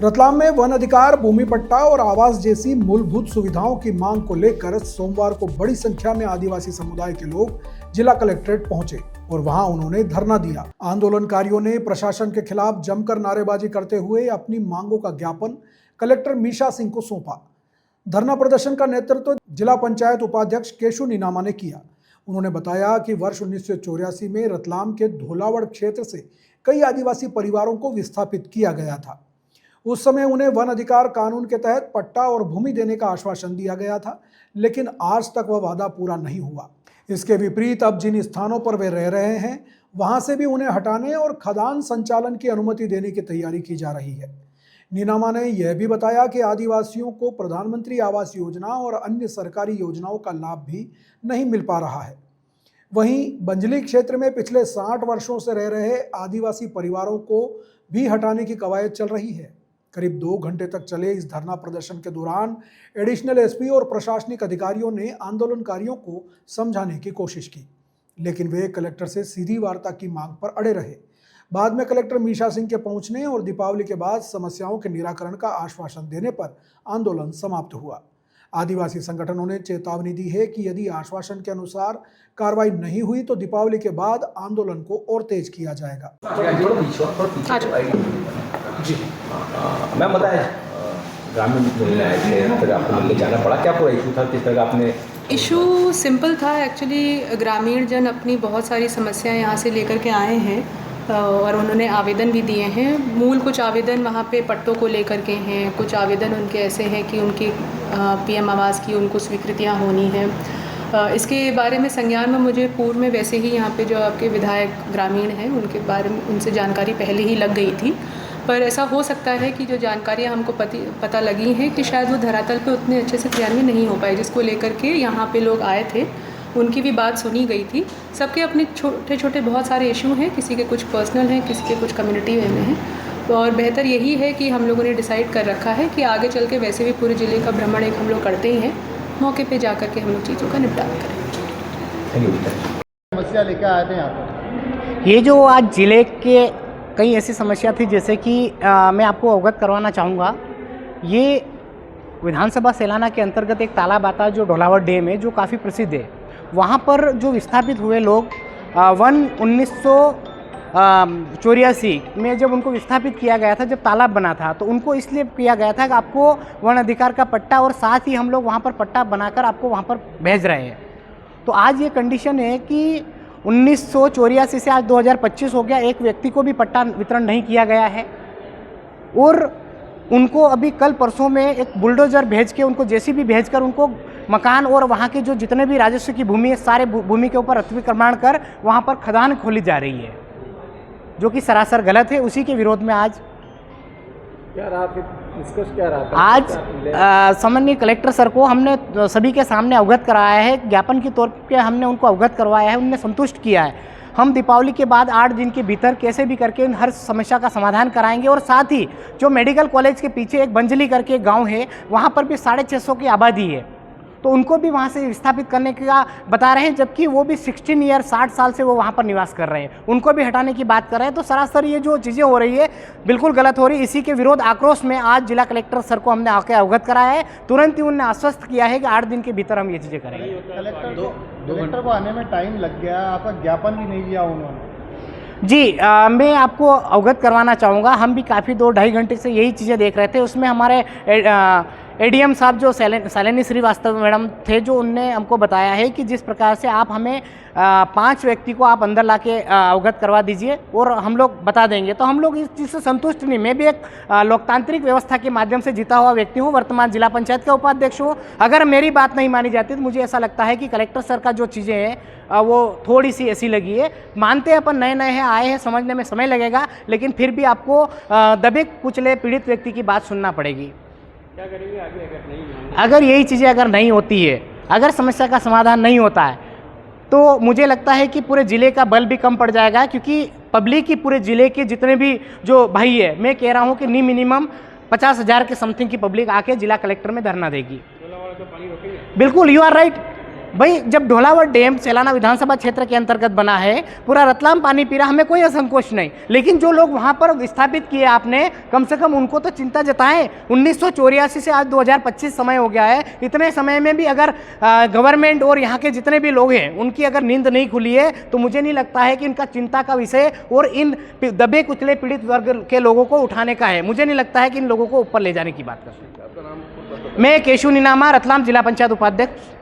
रतलाम में वन अधिकार, भूमि पट्टा और आवास जैसी मूलभूत सुविधाओं की मांग को लेकर सोमवार को बड़ी संख्या में आदिवासी समुदाय के लोग जिला कलेक्ट्रेट पहुंचे और वहां उन्होंने धरना दिया। आंदोलनकारियों ने प्रशासन के खिलाफ जमकर नारेबाजी करते हुए अपनी मांगों का ज्ञापन कलेक्टर मीशा सिंह को सौंपा। धरना प्रदर्शन का नेतृत्व जिला पंचायत उपाध्यक्ष केशु नीनामा ने किया। उन्होंने बताया कि वर्ष 1984 में रतलाम के धोलावड़ क्षेत्र से कई आदिवासी परिवारों को विस्थापित किया गया था। उस समय उन्हें वन अधिकार कानून के तहत पट्टा और भूमि देने का आश्वासन दिया गया था, लेकिन आज तक वह वादा पूरा नहीं हुआ। इसके विपरीत अब जिन स्थानों पर वे रह रहे हैं वहां से भी उन्हें हटाने और खदान संचालन की अनुमति देने की तैयारी की जा रही है। नीनामा ने यह भी बताया कि आदिवासियों को प्रधानमंत्री आवास योजना और अन्य सरकारी योजनाओं का लाभ भी नहीं मिल पा रहा है। वहीं बंजली क्षेत्र में पिछले 60 वर्षों से रह रहे आदिवासी परिवारों को भी हटाने की कवायद चल रही है। करीब 2 घंटे तक चले इस धरना प्रदर्शन के दौरान एडिशनल एसपी और प्रशासनिक अधिकारियों ने आंदोलनकारियों को समझाने की कोशिश की, लेकिन वे कलेक्टर से सीधी वार्ता की मांग पर अड़े रहे। बाद में कलेक्टर मीशा सिंह के पहुंचने और दीपावली के बाद समस्याओं के निराकरण का आश्वासन देने पर आंदोलन समाप्त हुआ। आदिवासी संगठनों ने चेतावनी दी है कि यदि आश्वासन के अनुसार कार्रवाई नहीं हुई तो दीपावली के बाद आंदोलन को और तेज किया जाएगा। जी मैम बताएं, ग्रामीण मिलने आए थे, फिर आपको मिलने जाना पड़ा, क्या पूरा इशू था, किस तरह आपने? इशू सिंपल था एक्चुअली। ग्रामीण जन अपनी बहुत सारी समस्याएं यहाँ से लेकर के आए हैं और उन्होंने आवेदन भी दिए हैं। मूल कुछ आवेदन वहाँ पे पट्टों को लेकर के हैं, कुछ आवेदन उनके ऐसे हैं कि उनकी पीएम आवास की उनको स्वीकृतियाँ होनी हैं। इसके बारे में संज्ञान में मुझे पूर्व में वैसे ही यहाँ पे जो आपके विधायक ग्रामीण हैं उनके बारे में उनसे जानकारी पहले ही लग गई थी, पर ऐसा हो सकता है कि जो जानकारियाँ हमको पता लगी हैं कि शायद वो धरातल पे उतने अच्छे से क्रियान्वित नहीं हो पाए, जिसको लेकर के यहाँ पे लोग आए थे। उनकी भी बात सुनी गई थी। सबके अपने छोटे छोटे बहुत सारे इशू हैं, किसी के कुछ पर्सनल हैं, किसी के कुछ कम्युनिटी में हैं। और बेहतर यही है कि हम लोगों ने डिसाइड कर रखा है कि आगे चल के वैसे भी पूरे ज़िले का भ्रमण एक हम लोग करते ही हैं, मौके पे जा कर के हम लोग चीज़ों का निपटान करें। समस्या लेकर आए थे यहाँ पर। ये जो आज ज़िले के कई ऐसी समस्या थी, जैसे कि मैं आपको अवगत करवाना चाहूँगा। ये विधानसभा सेलाना के अंतर्गत एक तालाब आता है जो ढोलावड़ डैम है, जो काफ़ी प्रसिद्ध है। वहाँ पर जो विस्थापित हुए लोग 1984 में जब उनको विस्थापित किया गया था, जब तालाब बना था, तो उनको इसलिए किया गया था कि आपको वन अधिकार का पट्टा और साथ ही हम लोग वहाँ पर पट्टा बनाकर आपको वहाँ पर भेज रहे हैं। तो आज ये कंडीशन है कि 1984 से आज 2025 हो गया, एक व्यक्ति को भी पट्टा वितरण नहीं किया गया है और उनको अभी कल परसों में एक बुलडोजर भेज के, उनको जेसीबी भेजकर उनको मकान और वहाँ के जो जितने भी राजस्व की भूमि है, सारे भूमि के ऊपर अतिक्रमण कर वहाँ पर खदान खोली जा रही है, जो कि सरासर गलत है। उसी के विरोध में आज क्या रहा, डिस्कस क्या रहा था? आज सामान्य कलेक्टर सर को हमने सभी के सामने अवगत कराया है, ज्ञापन के तौर पे हमने उनको अवगत करवाया है, उनने संतुष्ट किया है। हम दीपावली के बाद 8 दिन के भीतर कैसे भी करके हर समस्या का समाधान कराएंगे। और साथ ही जो मेडिकल कॉलेज के पीछे एक बंजली करके एक गाँव है, वहाँ पर भी 650 की आबादी है, तो उनको भी वहाँ से विस्थापित करने का बता रहे हैं, जबकि वो भी 16 ईयर 60 साल से वो वहाँ पर निवास कर रहे हैं, उनको भी हटाने की बात कर रहे हैं। तो सरासर ये जो चीज़ें हो रही है बिल्कुल गलत हो रही है। इसी के विरोध आक्रोश में आज जिला कलेक्टर सर को हमने आके अवगत कराया है। तुरंत ही उन्होंने आश्वस्त किया है कि 8 दिन के भीतर हम ये चीज़ें करेंगे। कलेक्टर को आने में टाइम लग गया, आपका ज्ञापन भी नहीं दिया उन्होंने। जी मैं आपको अवगत करवाना चाहूँगा। हम भी काफ़ी 2-2.5 घंटे से यही चीज़ें देख रहे थे। उसमें हमारे एडीएम साहब जो शालिनी श्रीवास्तव मैडम थे, जो उनने हमको बताया है कि जिस प्रकार से आप हमें 5 व्यक्ति को आप अंदर लाके अवगत करवा दीजिए और हम लोग बता देंगे। तो हम लोग इस चीज़ से संतुष्ट नहीं। मैं भी एक लोकतांत्रिक व्यवस्था के माध्यम से जीता हुआ व्यक्ति हूँ, वर्तमान जिला पंचायत का उपाध्यक्ष हूँ। अगर मेरी बात नहीं मानी जाती तो मुझे ऐसा लगता है कि कलेक्टर सर का जो चीज़ें हैं वो थोड़ी सी ऐसी लगी है। मानते हैं अपन नए हैं, आए हैं, समझने में समय लगेगा, लेकिन फिर भी आपको दबे कुचले पीड़ित व्यक्ति की बात सुनना पड़ेगी। क्या करेंगे आगे अगर यही चीज़ें अगर नहीं होती है, अगर समस्या का समाधान नहीं होता है, तो मुझे लगता है कि पूरे ज़िले का बल भी कम पड़ जाएगा, क्योंकि पब्लिक की पूरे ज़िले के जितने भी जो भाई है, मैं कह रहा हूँ कि मिनिमम 50,000 के समथिंग की पब्लिक आके जिला कलेक्टर में धरना देगी। बिल्कुल, यू आर राइट। भाई जब ढोलावर डैम सैलाना विधानसभा क्षेत्र के अंतर्गत बना है, पूरा रतलाम पानी पी रहा, हमें कोई असंकोच नहीं, लेकिन जो लोग वहाँ पर विस्थापित किए आपने, कम से कम उनको तो चिंता जताएं। 1984 से आज 2025 समय हो गया है, इतने समय में भी अगर गवर्नमेंट और यहाँ के जितने भी लोग हैं उनकी अगर नींद नहीं खुली है तो मुझे नहीं लगता है कि इनका चिंता का विषय और इन दबे कुचले पीड़ित वर्ग के लोगों को उठाने का है। मुझे नहीं लगता है कि इन लोगों को ऊपर ले जाने की बात कर सकते। मैं केशु नीनामा, रतलाम जिला पंचायत उपाध्यक्ष।